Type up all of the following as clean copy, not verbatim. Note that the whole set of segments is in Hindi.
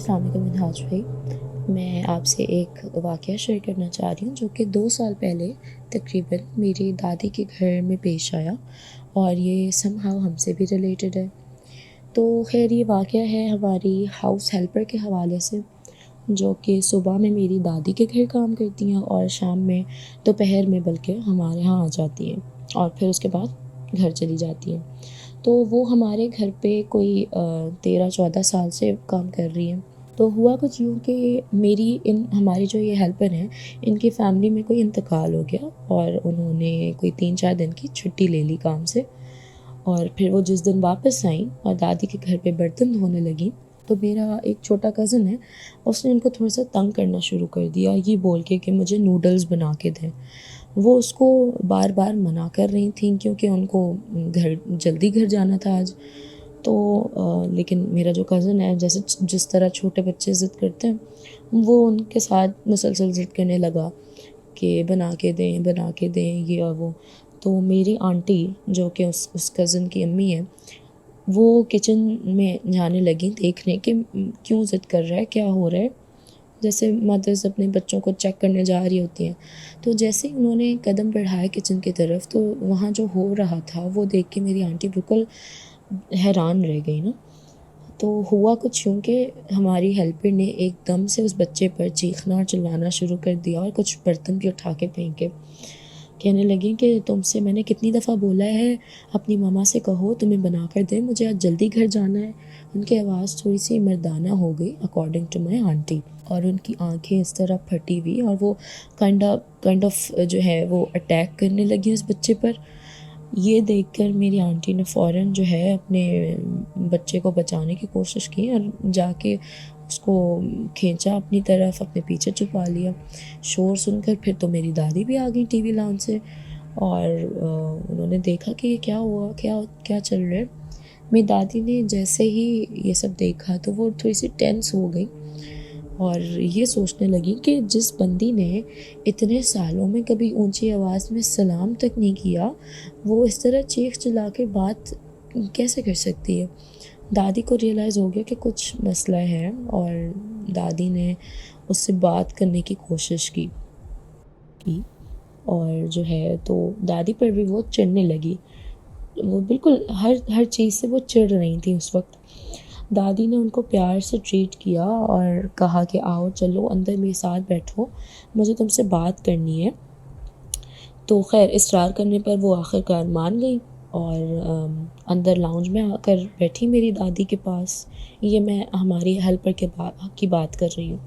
अस्सलाम वालेकुम मिनहाज भाई। मैं आपसे एक वाक़या शेयर करना चाह रही हूँ जो कि 2 साल पहले तकरीबन मेरी दादी के घर में पेश आया और ये समहाउ हमसे भी रिलेटेड है। तो ख़ैर ये वाक़या है हमारी हाउस हेल्पर के हवाले से, जो कि सुबह में मेरी दादी के घर काम करती हैं और शाम में दोपहर में बल्कि हमारे यहाँ आ जाती हैं और फिर उसके बाद घर चली जाती हैं। तो वो हमारे घर पे कोई 13-14 साल से काम कर रही हैं। तो हुआ कुछ यूँ कि मेरी इन हमारी जो ये हेल्पर हैं, इनकी फ़ैमिली में कोई इंतकाल हो गया और उन्होंने कोई 3-4 दिन की छुट्टी ले ली काम से। और फिर वो जिस दिन वापस आईं और दादी के घर पे बर्तन धोने लगीं, तो मेरा एक छोटा कज़न है, उसने उनको थोड़ा-सा तंग करना शुरू कर दिया ये बोल के कि मुझे नूडल्स बना के दें। वो उसको बार-बार मना कर रही थीं क्योंकि उनको जल्दी घर जाना था आज। तो लेकिन मेरा जो कज़न है, जैसे जिस तरह छोटे बच्चे ज़िद करते हैं, वो उनके साथ मुसलसल ज़िद करने लगा कि बना के दें ये और वो। तो मेरी आंटी जो कि उस कज़न की अम्मी है, वो किचन में जाने लगी देखने कि क्यों ज़िद कर रहा है, क्या हो रहा है। जैसे मदर्स अपने बच्चों को चेक करने जा रही होती हैं। तो जैसे ही उन्होंने कदम बढ़ाए किचन की तरफ, तो वहाँ जो हो रहा था वो देख के मेरी आंटी बिल्कुल हैरान रह गई ना। तो हुआ कुछ यूँ कि हमारी हेल्पर ने एकदम से उस बच्चे पर चीखना और चिल्लाना शुरू कर दिया और कुछ बर्तन भी उठा के फेंके। कहने लगी कि तुमसे मैंने कितनी दफ़ा बोला है अपनी मम्मा से कहो तुम्हें बना कर दें, मुझे आज जल्दी घर जाना है। उनकी आवाज़ थोड़ी-सी मर्दाना हो गई अकॉर्डिंग टू माय आंटी, और उनकी आँखें इस तरह फटी हुई और वो काइंड ऑफ जो है वो अटैक करने लगी उस बच्चे पर। ये देखकर मेरी आंटी ने फ़ौरन जो है अपने बच्चे को बचाने की कोशिश की और जाके उसको खींचा अपनी तरफ, अपने पीछे छुपा लिया। शोर सुनकर फिर तो मेरी दादी भी आ गई टीवी लाउंज से और उन्होंने देखा कि ये क्या हुआ, क्या क्या चल रहा है। मेरी दादी ने जैसे ही ये सब देखा तो वो थोड़ी-सी टेंस हो गई और ये सोचने लगी कि जिस बंदी ने इतने सालों में कभी ऊंची आवाज़ में सलाम तक नहीं किया, वो इस तरह चीख चिल्ला के बात कैसे कर सकती है। दादी को रियलाइज़ हो गया कि कुछ मसला है और दादी ने उससे बात करने की कोशिश की और जो है तो दादी पर भी वो चिढ़ने लगी। वो बिल्कुल हर हर चीज़ से वो चिढ़ रही थी उस वक्त। दादी ने उनको प्यार से ट्रीट किया और कहा कि आओ चलो अंदर मेरे साथ बैठो, मुझे तुमसे बात करनी है। तो ख़ैर इसरार करने पर वो आखिरकार मान गई और अंदर लाउंज में आकर बैठी मेरी दादी के पास। ये मैं हमारी हेल्पर की बात कर रही हूँ।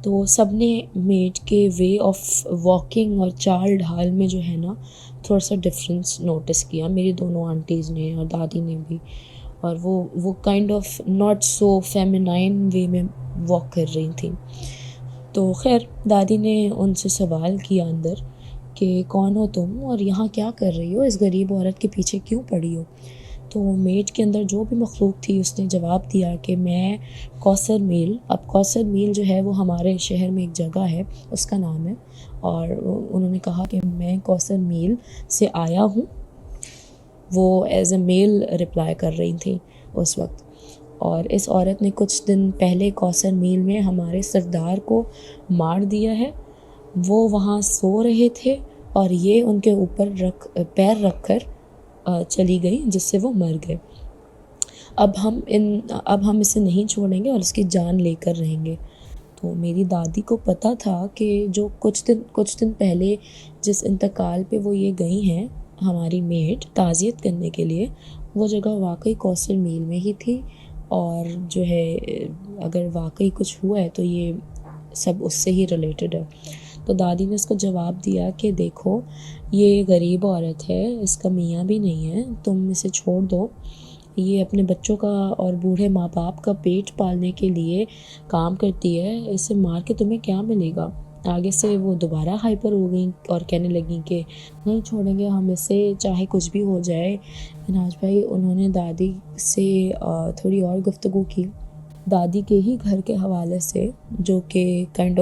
तो सबने मेड के वे ऑफ वॉकिंग और चाल ढाल में जो है ना थोड़ा सा डिफरेंस नोटिस किया, मेरी दोनों आंटीज़ ने और दादी ने भी। और वो kind of not so feminine way में वॉक कर रही थी। तो खैर दादी ने उनसे सवाल किया अंदर कि कौन हो तुम और यहाँ क्या कर रही हो, इस गरीब औरत के पीछे क्यों पड़ी हो। तो मेट के अंदर जो भी मखलूक थी उसने जवाब दिया कि मैं कौसर मील, अब कौसर मील जो है वो हमारे शहर में एक जगह है उसका नाम है, और उन्होंने कहा कि मैं कौसर मील से आया हूँ। वो एज अ मेल रिप्लाई कर रही थी उस वक्त। और इस औरत ने कुछ दिन पहले कौसर मील में हमारे सरदार को मार दिया है। वो वहाँ सो रहे थे और ये उनके ऊपर पैर रख कर चली गई जिससे वो मर गए। अब हम इसे नहीं छोड़ेंगे और इसकी जान लेकर रहेंगे। तो मेरी दादी को पता था कि जो कुछ दिन पहले जिस इंतकाल पे वो ये गई हैं हमारी मेड ताज़ियत करने के लिए, वो जगह वाकई कौसर मील में ही थी और जो है अगर वाकई कुछ हुआ है तो ये सब उससे ही रिलेटेड है। तो दादी ने उसको जवाब दिया कि देखो ये गरीब औरत है, इसका मियाँ भी नहीं है, तुम इसे छोड़ दो। ये अपने बच्चों का और बूढ़े माँ बाप का पेट पालने के लिए काम करती है, इसे मार के तुम्हें क्या मिलेगा। आगे से वो दोबारा हाइपर हो गई और कहने लगी कि नहीं छोड़ेंगे हम इसे, चाहे कुछ भी हो जाए। मिनहाज भाई उन्होंने दादी से थोड़ी और गुफ्तगू की दादी के ही घर के हवाले से, जो कि काइंड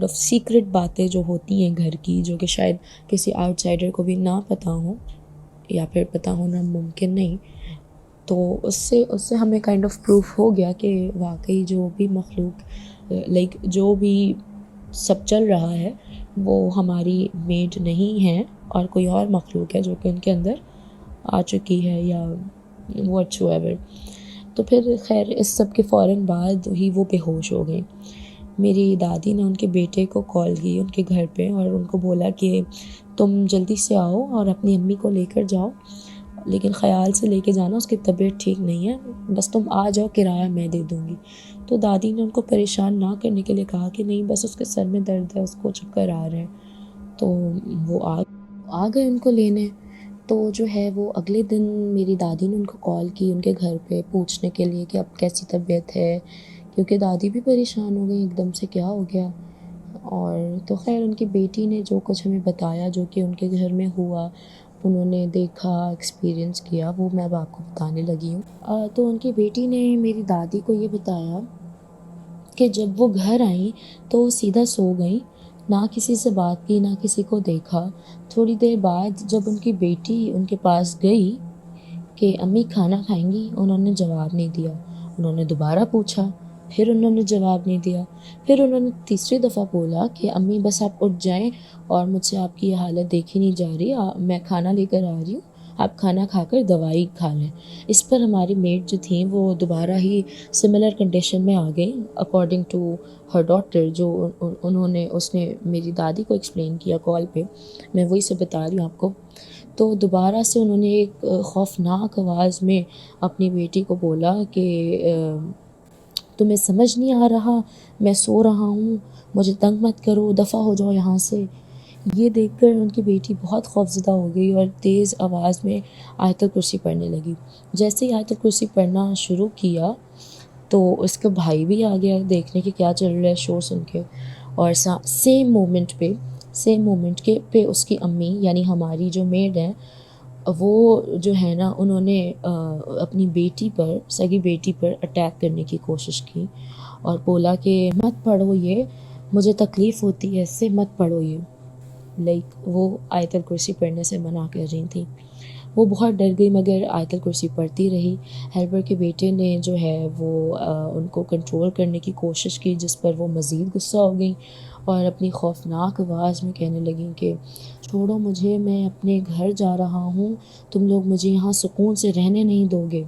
ऑफ सीक्रेट बातें जो होती हैं घर की, जो कि शायद किसी आउटसाइडर को भी ना पता हो या फिर पता होना मुमकिन नहीं। तो उससे उससे हमें काइंड ऑफ प्रूफ हो गया कि वाकई जो भी मखलूक लाइक जो भी सब चल रहा है वो हमारी मेड नहीं है और कोई और मखलूक है जो कि उनके अंदर आ चुकी है या व्हाटसोएवर। तो फिर खैर इस सब के फ़ौरन बाद ही वो बेहोश हो गई। मेरी दादी ने उनके बेटे को कॉल की उनके घर पे और उनको बोला कि तुम जल्दी से आओ और अपनी अम्मी को लेकर जाओ, लेकिन ख़याल से लेके जाना, उसकी तबीयत ठीक नहीं है, बस तुम आ जाओ, किराया मैं दे दूँगी। तो दादी ने उनको परेशान ना करने के लिए कहा कि नहीं, बस उसके सर में दर्द है, उसको चक्कर आ रहे हैं। तो वो आ गए उनको लेने। तो जो है वो अगले दिन मेरी दादी ने उनको कॉल की उनके घर पे पूछने के लिए कि अब कैसी तबीयत है, क्योंकि दादी भी परेशान हो गई एकदम से क्या हो गया। और तो ख़ैर उनकी बेटी ने जो कुछ हमें बताया जो कि उनके घर में हुआ, उन्होंने देखा, एक्सपीरियंस किया, वो मैं अब आपको बताने लगी हूँ। तो उनकी बेटी ने मेरी दादी को ये बताया कि जब वो घर आईं तो वो सीधा सो गईं, ना किसी से बात की, ना किसी को देखा। थोड़ी देर बाद जब उनकी बेटी उनके पास गई कि अम्मी खाना खाएँगी? उन्होंने जवाब नहीं दिया। उन्होंने दोबारा पूछा, फिर उन्होंने जवाब नहीं दिया। फिर उन्होंने तीसरी दफ़ा बोला कि अम्मी बस आप उठ जाएँ और मुझसे आपकी ये हालत देखी नहीं जा रही, मैं खाना लेकर आ रही हूँ, आप खाना खाकर दवाई खा लें। इस पर हमारी मेड जो थी वो दोबारा ही सिमिलर कंडीशन में आ गई अकॉर्डिंग टू हर डॉटर, जो उन्होंने उसने मेरी दादी को एक्सप्लेन किया कॉल पे। मैं वही सब बता रही हूँ आपको। तो दोबारा से उन्होंने एक खौफनाक आवाज़ में अपनी बेटी को बोला कि तुम्हें समझ नहीं आ रहा, मैं सो रहा हूँ, मुझे तंग मत करो, दफ़ा हो जाओ यहाँ से। ये देखकर उनकी बेटी बहुत खौफ़ज़दा हो गई और तेज़ आवाज़ में आयतुल कुर्सी पढ़ने लगी। जैसे ही आयतुल कुर्सी पढ़ना शुरू किया तो उसका भाई भी आ गया देखने कि क्या चल रहा है, शोर सुन के। और सेम मोमेंट के पे उसकी अम्मी यानी हमारी जो मेड है, वो जो है ना, उन्होंने अपनी बेटी पर, सगी बेटी पर अटैक करने की कोशिश की और बोला कि मत पढ़ो ये, मुझे तकलीफ़ होती है इससे, मत पढ़ो ये। लाइक वो आयतल कुर्सी पढ़ने से मना कर रही थी। वो बहुत डर गई मगर आयतल कुर्सी पढ़ती रही। हेल्पर के बेटे ने जो है वो उनको कंट्रोल करने की कोशिश की, जिस पर वो मज़ीद गुस्सा हो गई और अपनी खौफनाक आवाज़ में कहने लगी कि छोड़ो मुझे, मैं अपने घर जा रहा हूँ, तुम लोग मुझे यहाँ सुकून से रहने नहीं दोगे।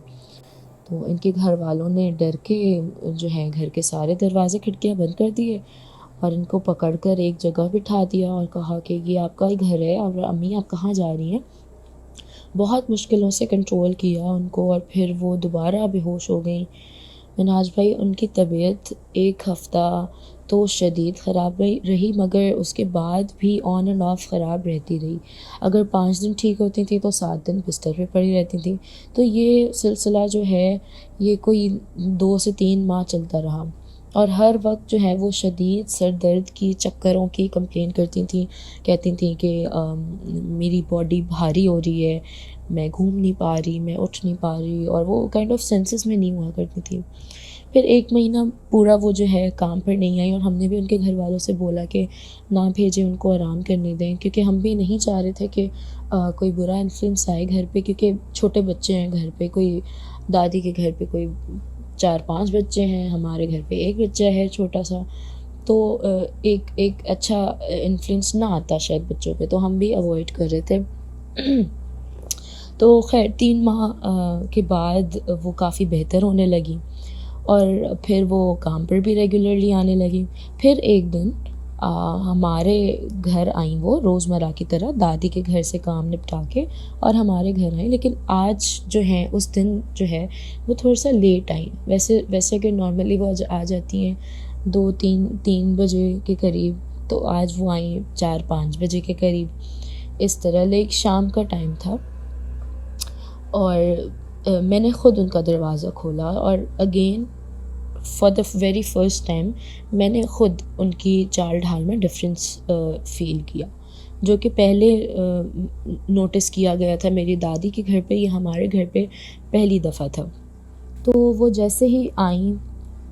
तो इनके घर वालों ने डर के जो है घर के सारे दरवाज़े खिड़कियाँ बंद कर दिए और इनको पकड़ कर एक जगह बिठा दिया और कहा कि ये आपका ही घर है और अम्मी आप कहाँ जा रही हैं। बहुत मुश्किलों से कंट्रोल किया उनको और फिर वो दोबारा बेहोश हो गई। मिन्हाज भाई, उनकी तबीयत एक हफ़्ता तो शदीद ख़राब रही मगर उसके बाद भी ऑन एंड ऑफ ख़राब रहती रही। अगर 5 दिन ठीक होती थी तो 7 दिन बिस्तर पे पड़ी रहती थी। तो ये सिलसिला जो है ये कोई 2 से 3 माह चलता रहा और हर वक्त जो है वो शदीद सर दर्द की, चक्करों की कंप्लेन करती थी। कहती थी कि मेरी बॉडी भारी हो रही है, मैं घूम नहीं पा रही, मैं उठ नहीं पा रही, और वो काइंड ऑफ सेंसेस में नहीं हुआ करती थी। फिर 1 महीना पूरा वो जो है काम पर नहीं आई और हमने भी उनके घर वालों से बोला कि ना भेजें, उनको आराम करने दें, क्योंकि हम भी नहीं चाह रहे थे कि कोई बुरा इन्फ्लुएंस आए घर पे, क्योंकि छोटे बच्चे हैं घर पे, कोई दादी के घर पे कोई 4-5 बच्चे हैं, हमारे घर पे 1 बच्चा है छोटा-सा। तो एक एक अच्छा इन्फ्लुएंस ना आता शायद बच्चों पे, तो हम भी अवॉइड कर रहे थे। तो ख़ैर 3 माह के बाद वो काफ़ी बेहतर होने लगी और फिर वो काम पर भी रेगुलरली आने लगी। फिर एक दिन हमारे घर आईं वो रोज़मर्रा की तरह, दादी के घर से काम निपटा के और हमारे घर आईं। लेकिन आज जो है उस दिन जो है वो थोड़ा-सा लेट आईं। वैसे अगर नॉर्मली वो आ जाती हैं 2-3 बजे के करीब, तो आज वो आईं 4-5 बजे के करीब, इस तरह। लाइक शाम का टाइम था और मैंने ख़ुद उनका दरवाज़ा खोला और again for the very first time मैंने ख़ुद उनकी चाल ढाल में डिफरेंस फ़ील किया, जो कि पहले नोटिस किया गया था मेरी दादी के घर पे, ये हमारे घर पे पहली दफ़ा था। तो वो जैसे ही आईं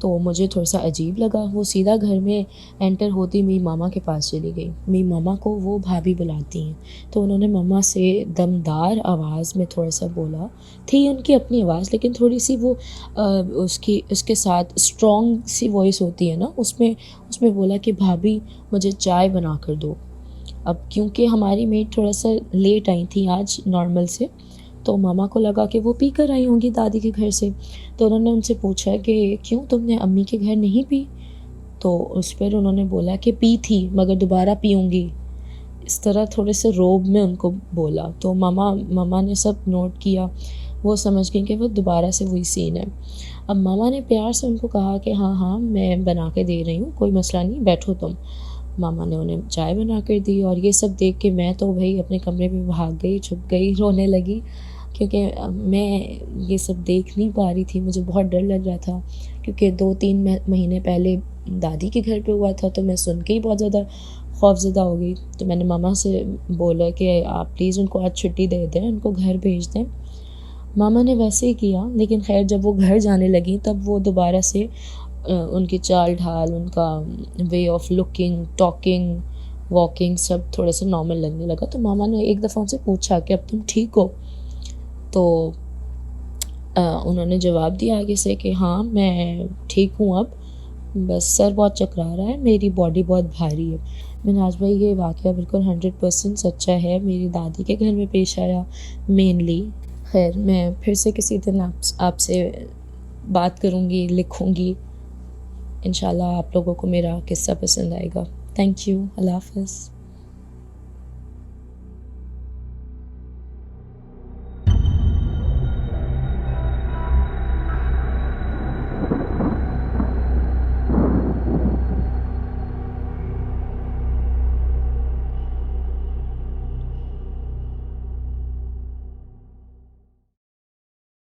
तो मुझे थोड़ा-सा अजीब लगा। वो सीधा घर में एंटर होते ही मेरी मामा के पास चली गई। मेरी मामा को वो भाभी बुलाती हैं, तो उन्होंने मम्मा से दमदार आवाज़ में थोड़ा-सा बोला। थी उनकी अपनी आवाज़, लेकिन थोड़ी-सी वो उसकी उसके साथ स्ट्रॉन्ग सी वॉइस होती है ना, उसमें उसमें बोला कि भाभी मुझे चाय बना कर दो। अब क्योंकि हमारी मेड थोड़ा-सा लेट आई थी आज नॉर्मल से, तो मामा को लगा कि वो पी कर आई होंगी दादी के घर से। तो उन्होंने उनसे पूछा कि क्यों, तुमने अम्मी के घर नहीं पी? तो उस पर उन्होंने बोला कि पी थी मगर दोबारा पीऊँगी। इस तरह थोड़े से रोब में उनको बोला। तो मामा मामा ने सब नोट किया। वो समझ गई कि वो दोबारा से वही सीन है। अब मामा ने प्यार से उनको कहा कि हाँ हाँ मैं बना के दे रही हूँ, कोई मसला नहीं, बैठो तुम। मामा ने उन्हें चाय बना कर दी और ये सब देख के मैं तो भाई अपने कमरे में भाग गई, छुप गई, रोने लगी, क्योंकि मैं ये सब देख नहीं पा रही थी। मुझे बहुत डर लग रहा था, क्योंकि 2-3 महीने पहले दादी के घर पे हुआ था, तो मैं सुन के ही बहुत ज़्यादा खौफ़ज़दा हो गई। तो मैंने मामा से बोला कि आप प्लीज़ उनको आज छुट्टी दे दें, उनको घर भेज दें। मामा ने वैसे ही किया, लेकिन ख़ैर जब वो घर जाने लगी तब वो दोबारा से उनकी चाल ढाल, उनका way of looking, talking, walking सब थोड़ा सा नॉर्मल लगने लगा। तो मामा ने एक दफ़ा उनसे पूछा कि अब तुम ठीक हो? तो उन्होंने जवाब दिया आगे से कि हाँ मैं ठीक हूँ अब, बस सर बहुत चकरा रहा है, मेरी बॉडी बहुत भारी है। मिन्हाज भाई ये वाक़या बिल्कुल 100% सच्चा है, मेरी दादी के घर में पेश आया मेनली। खैर मैं फिर से किसी दिन आपसे बात करूँगी, लिखूँगी। इंशाल्लाह आप लोगों को मेरा किस्सा पसंद आएगा। Thank you. अल्लाह हाफ़िज़।